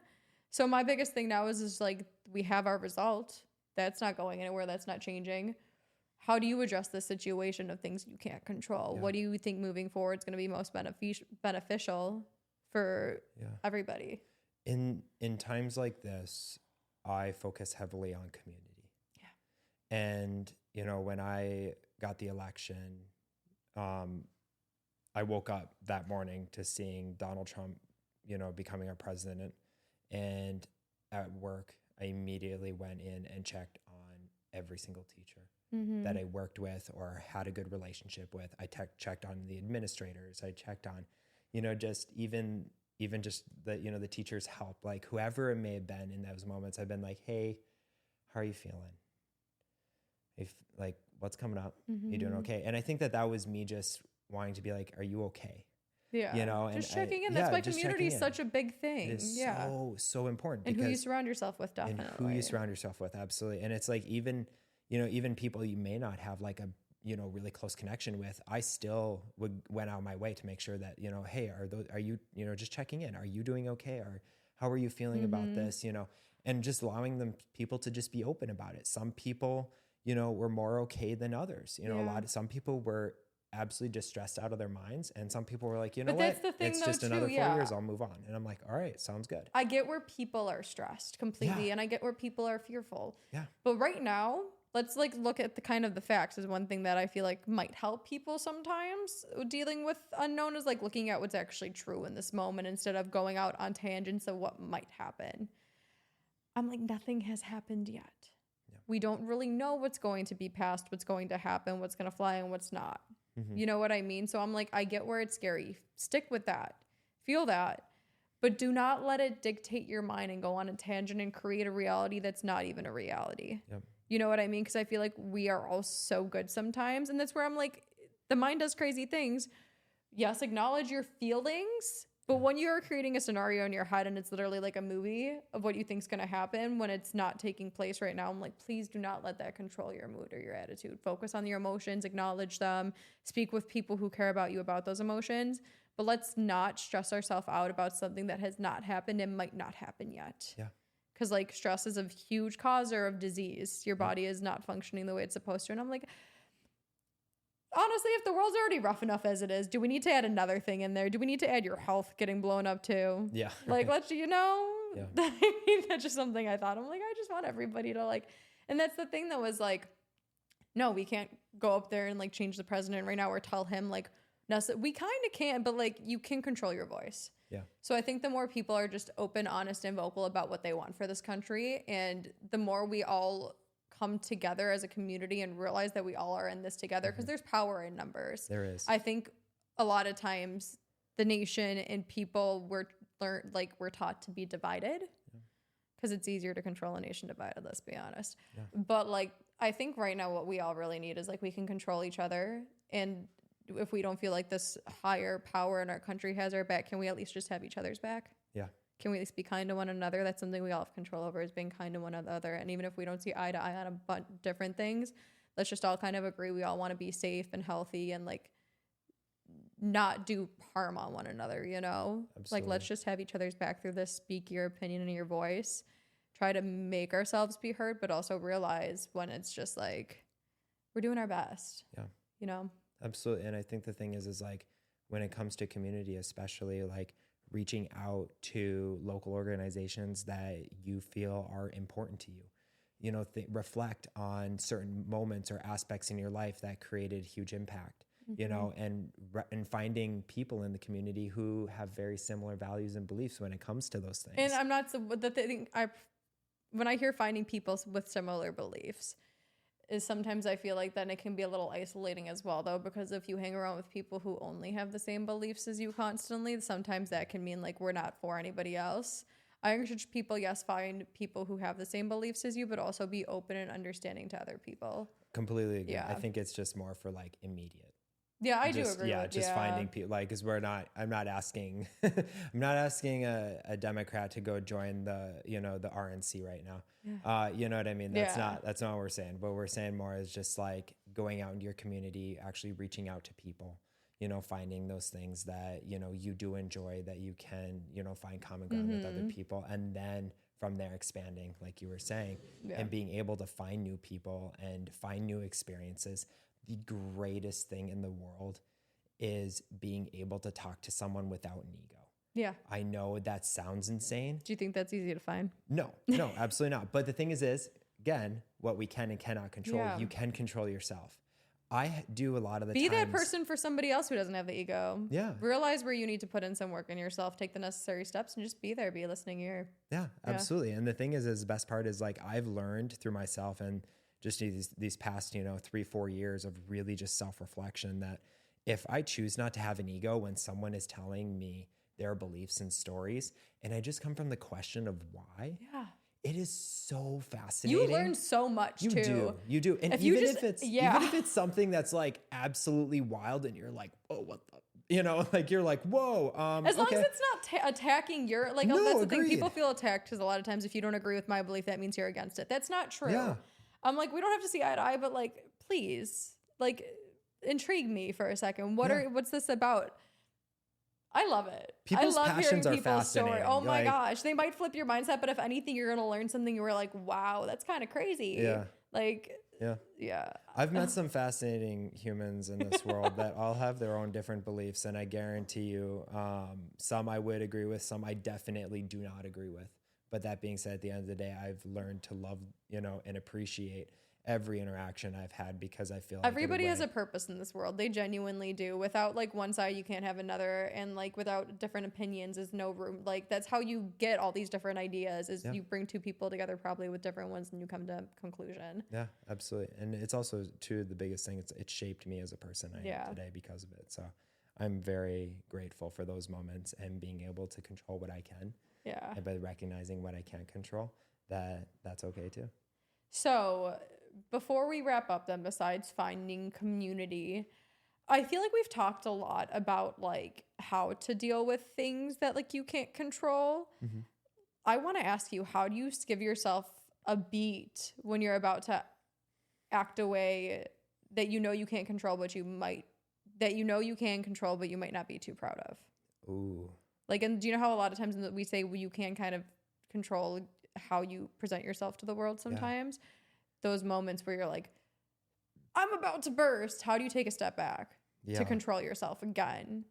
So my biggest thing now is like, we have our result. That's not going anywhere. That's not changing. How do you address the situation of things you can't control? What do you think moving forward is going to be most beneficial for everybody? In times like this, I focus heavily on community. Yeah. And, you know, when I got the election, I woke up that morning to seeing Donald Trump, you know, becoming our president. And at work, I immediately went in and checked on every single teacher that I worked with or had a good relationship with. I checked on the administrators. I checked on, you know, just even just the, you know, the teachers' help, like whoever it may have been in those moments. I've been like, hey, how are you feeling? If like, what's coming up? You doing okay? And I think that was me just wanting to be like, are you okay? Yeah. You know, and just checking in. That's why community is such a big thing. It is so important. And who you surround yourself with, definitely. And who you surround yourself with, absolutely. And it's like even people you may not have like a, you know, really close connection with, I still went out of my way to make sure that, you know, hey, are you, you know, just checking in. Are you doing okay? Or how are you feeling about this? You know, and just allowing people to just be open about it. Some people, you know, were more okay than others. You know, some people were absolutely just stressed out of their minds, and some people were like, you know what, it's just another 4 years, I'll move on. And I'm like, all right, sounds good. I get where people are stressed completely, and I get where people are fearful. Yeah. But right now, let's like look at the kind of the facts is one thing that I feel like might help people sometimes dealing with unknown, is like looking at what's actually true in this moment instead of going out on tangents of what might happen. I'm like, nothing has happened yet. Yeah. We don't really know what's going to be past, what's going to happen, what's going to fly and what's not. You know what I mean? So I'm like, I get where it's scary. Stick with that. Feel that. But do not let it dictate your mind and go on a tangent and create a reality that's not even a reality. Yep. You know what I mean? Because I feel like we are all so good sometimes. And that's where I'm like, the mind does crazy things. Yes, acknowledge your feelings. But when you're creating a scenario in your head and it's literally like a movie of what you think is going to happen when it's not taking place right now, I'm like, please do not let that control your mood or your attitude. Focus on your emotions, acknowledge them, speak with people who care about you about those emotions. But let's not stress ourselves out about something that has not happened and might not happen yet. Yeah. Because like stress is a huge causer of disease. Your body is not functioning the way it's supposed to. And I'm like, honestly, if the world's already rough enough as it is, do we need to add another thing in there? Do we need to add your health getting blown up too? Yeah. Like, let's, you know, I mean, that's just something I thought. I'm like, I just want everybody to like, and that's the thing though, is like, no, we can't go up there and like change the president right now or tell him like, we kind of can, but like you can control your voice. Yeah. So I think the more people are just open, honest, and vocal about what they want for this country, and the more we all come together as a community and realize that we all are in this together, because there's power in numbers. There is. I think a lot of times the nation and people we're taught to be divided because it's easier to control a nation divided, let's be honest. Yeah. But like, I think right now what we all really need is like, we can control each other. And if we don't feel like this higher power in our country has our back, can we at least just have each other's back? Yeah. Can we at least be kind to one another? That's something we all have control over, is being kind to one another. And even if we don't see eye to eye on a bunch of different things, let's just all kind of agree we all want to be safe and healthy and like not do harm on one another, you know? Absolutely. Like, let's just have each other's back through this, speak your opinion and your voice, try to make ourselves be heard, but also realize when it's just like, we're doing our best. Yeah. You know? Absolutely. And I think the thing is like, when it comes to community, especially like reaching out to local organizations that you feel are important to you, you know, reflect on certain moments or aspects in your life that created huge impact, you know, and finding people in the community who have very similar values and beliefs when it comes to those things. And I'm not the thing when I hear finding people with similar beliefs is sometimes I feel like then it can be a little isolating as well, though, because if you hang around with people who only have the same beliefs as you constantly, sometimes that can mean like we're not for anybody else. I encourage people, yes, find people who have the same beliefs as you, but also be open and understanding to other people. Completely agree. Yeah. I think it's just more for like immediate. Yeah, I do agree. Yeah, just finding people, like, because I'm not asking, a Democrat to go join the RNC right now. Yeah. You know what I mean? That's not what we're saying. What we're saying more is just like going out into your community, actually reaching out to people, you know, finding those things that, you know, you do enjoy, that you can, you know, find common ground with other people. And then from there expanding, like you were saying, and being able to find new people and find new experiences. The greatest thing in the world is being able to talk to someone without an ego. Yeah. I know that sounds insane. Do you think that's easy to find? No, absolutely not. But the thing is again, what we can and cannot control, you can control yourself. I do a lot of the Be times. that person for somebody else who doesn't have the ego. Yeah. Realize where you need to put in some work in yourself, take the necessary steps, and just be there, be a listening ear. Yeah, absolutely. And the thing is the best part is like I've learned through myself and just these past, 3-4 years of really just self-reflection that if I choose not to have an ego when someone is telling me their beliefs and stories, and I just come from the question of why, it is so fascinating. You learn so much too. You do. And even if it's something that's like absolutely wild and you're like, oh, what the, like you're like, whoa. As long as it's not attacking your, like, no, that's the agreed. thing. People feel attacked because a lot of times if you don't agree with my belief, that means you're against it. That's not true. Yeah. I'm like, we don't have to see eye to eye, but like, please, like, intrigue me for a second. What's this about? I love it. People's I love passions hearing are people's fascinating. story. Oh my gosh. They might flip your mindset, but if anything, you're going to learn something you were like, wow, that's kind of crazy. Yeah. Like, yeah. I've met some fascinating humans in this world that all have their own different beliefs. And I guarantee you, some I would agree with, some I definitely do not agree with. But that being said, at the end of the day, I've learned to love, and appreciate every interaction I've had because I feel like everybody has a purpose in this world. They genuinely do. Without like one side, you can't have another. And like without different opinions is no room. Like that's how you get all these different ideas is you bring two people together probably with different ones and you come to a conclusion. Yeah, absolutely. And it's also too, the biggest thing, it shaped me as a person I am today because of it. So I'm very grateful for those moments and being able to control what I can. Yeah. And by recognizing what I can't control, that's okay too. So before we wrap up then, besides finding community, I feel like we've talked a lot about like how to deal with things that like you can't control. Mm-hmm. I want to ask you, how do you give yourself a beat when you're about to act a way that you know you can't control, but you might not be too proud of? Ooh. Like, and do you know how a lot of times we say you can kind of control how you present yourself to the world sometimes? Yeah. Those moments where you're like, I'm about to burst. How do you take a step back to control yourself again?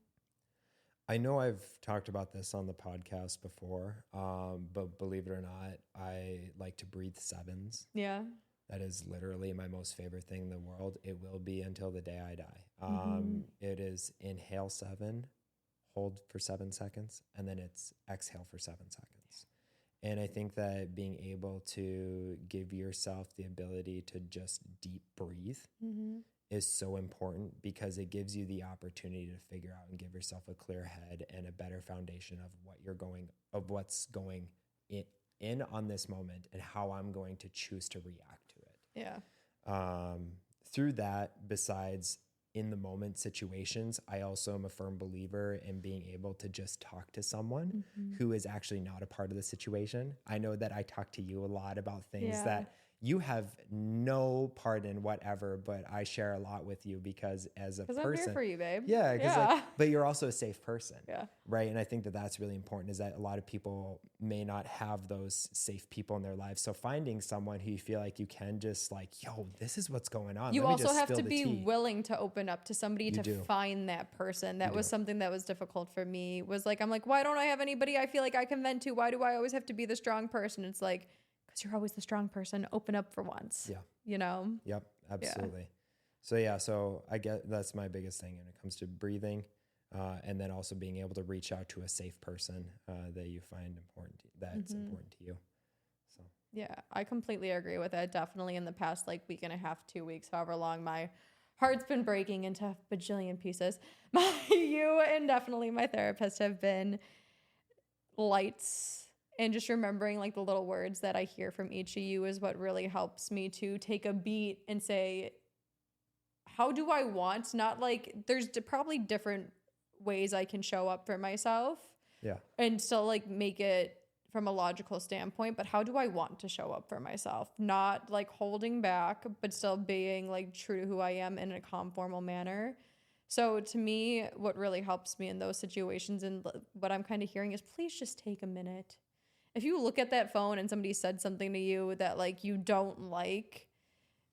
I know I've talked about this on the podcast before, but believe it or not, I like to breathe sevens. Yeah. That is literally my most favorite thing in the world. It will be until the day I die. It is inhale 7, hold for 7 seconds, and then it's exhale for 7 seconds. And I think that being able to give yourself the ability to just deep breathe is so important because it gives you the opportunity to figure out and give yourself a clear head and a better foundation of what's going in on this moment and how I'm going to choose to react to it. Yeah. Through that, besides in the moment situations, I also am a firm believer in being able to just talk to someone who is actually not a part of the situation. I know that I talk to you a lot about things that you have no part in whatever, but I share a lot with you because as a person, I'm here for you, babe. yeah, Yeah. but you're also a safe person, Yeah. right? And I think that that's really important, is that a lot of people may not have those safe people in their lives. So finding someone who you feel like you can just like, yo, this is what's going on. You Let me also just have spill to the be tea. willing to open up to somebody You to do. find that person. That You was do. something that was difficult for me, was like, I'm like, why don't I have anybody I feel like I can vent to? Why do I always have to be the strong person? It's like, because you're always the strong person. Open up for once. Yeah. You know? Yep, absolutely. So I get that's my biggest thing when it comes to breathing, and then also being able to reach out to a safe person that you find important, that's important to you. So Yeah, I completely agree with that. Definitely in the past like week and a half, 2 weeks, however long, my heart's been breaking into a bajillion pieces. You and definitely my therapist have been lights. And just remembering like the little words that I hear from each of you is what really helps me to take a beat and say, how do I want? Not like there's probably different ways I can show up for myself. yeah, And still like make it from a logical standpoint, but how do I want to show up for myself? Not like holding back, but still being like true to who I am in a calm, formal manner. So to me, what really helps me in those situations and what I'm kind of hearing is please just take a minute. If you look at that phone and somebody said something to you that like you don't like,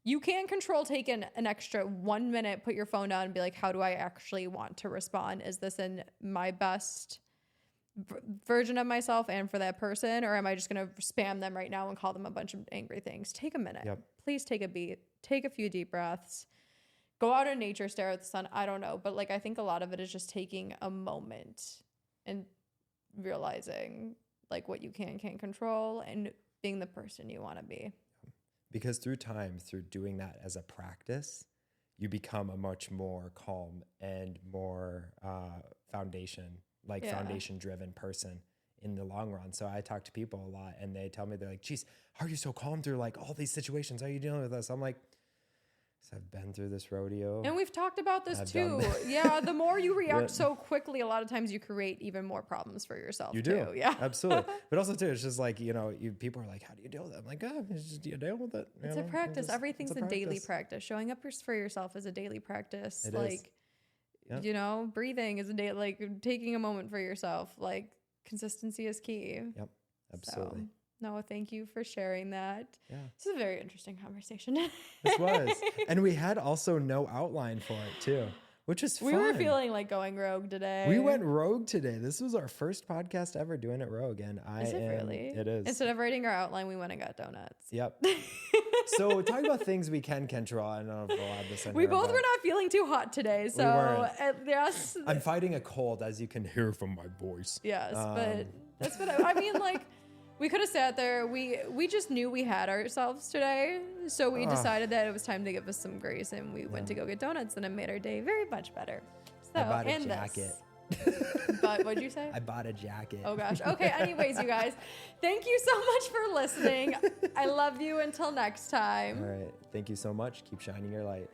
you can control taking an extra 1 minute, put your phone down and be like, how do I actually want to respond? Is this in my best version of myself and for that person? Or am I just going to spam them right now and call them a bunch of angry things? Take a minute. Yep. Please take a beat. Take a few deep breaths. Go out in nature, stare at the sun. I don't know. But like, I think a lot of it is just taking a moment and realizing like what you can control and being the person you want to be. because through time, through doing that as a practice, you become a much more calm and more foundation driven person in the long run. So I talk to people a lot and they tell me, they're like, geez, how are you so calm through like all these situations? How are you dealing with this? I'm like, so I've been through this rodeo. And we've talked about this I've too. done Yeah, the more you react so quickly, a lot of times you create even more problems for yourself. You do. Too. Yeah. Absolutely. But also too, it's just like, people are like, how do you deal with it? I'm like, it's just, you deal with it. It's a practice. Everything's a daily practice. Showing up for yourself is a daily practice. It like, is. Yep. Breathing is a day, like taking a moment for yourself. Like consistency is key. Yep. Absolutely. So, no, thank you for sharing that. Yeah. This is a very interesting conversation. This was. And we had also no outline for it too, which is fun. We were feeling like going rogue today. We went rogue today. This was our first podcast ever doing it rogue. And Is it really? It is. Instead of writing our outline, we went and got donuts. Yep. So talking about things we can control. I don't know if we'll add this in We here, both but were not feeling too hot today. So weren't. yes. I'm fighting a cold, as you can hear from my voice. Yes, but that's what I mean. Like, we could have sat there. We just knew we had ourselves today, so we decided that it was time to give us some grace, and we went to go get donuts, and it made our day very much better. So, I bought a and jacket. But what'd you say? I bought a jacket. Oh gosh. Okay. Anyways, you guys, thank you so much for listening. I love you. Until next time. All right. Thank you so much. Keep shining your light.